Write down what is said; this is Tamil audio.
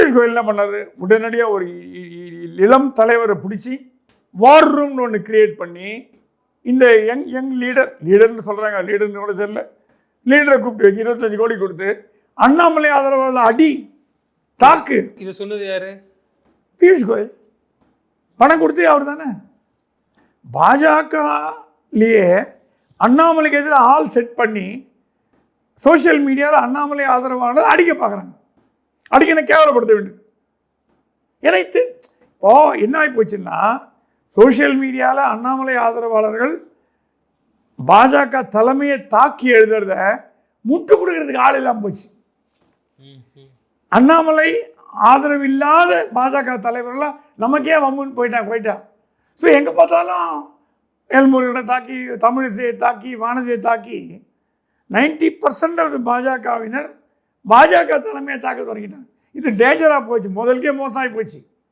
பியூஷ் கோயல் என்ன பண்ணார், உடனடியாக ஒரு இளம் தலைவரை பிடிச்சி வார் ரூம்னு ஒன்று கிரியேட் பண்ணி இந்த யங் லீடர்னு சொல்கிறாங்க, லீடர்னு கூட தெரியல, லீடரை கூப்பிட்டு வச்சு 25 கோடி கொடுத்து அண்ணாமலை ஆதரவாளர் அடி தாக்கு. இது சொன்னது யாரு? பியூஷ் கோயல். பணம் கொடுத்து அவர் தானே. பாஜகலேயே அண்ணாமலைக்கு எதிராக ஆள் செட் பண்ணி சோசியல் மீடியாவில் அண்ணாமலை ஆதரவாளர் அடிக்க பார்க்குறாங்க. அடிக்கணும், கேவலப்படுத்த வேண்டியது. எனக்கு இப்போ என்ன ஆகி போச்சுன்னா, சோசியல் மீடியாவில் அண்ணாமலை ஆதரவாளர்கள் பாஜக தலைமையை தாக்கி எழுதுறத முட்டு கொடுக்கறதுக்கு ஆள் இல்லாமல் போச்சு. அண்ணாமலை ஆதரவு இல்லாத பாஜக தலைவர்கள்லாம் நமக்கே வம்புன்னு போயிட்டான். ஸோ எங்கே பார்த்தாலும் எல்முருகனை தாக்கி, தமிழிசையை தாக்கி, வானதியை தாக்கி 90% ஆஃப் பாஜகவினர் பாஜக தலைமையை தாக்க தொடங்கிட்டாங்க. இது டேஞ்சராக போச்சு, முதலுக்கே மோசமாகி போச்சு.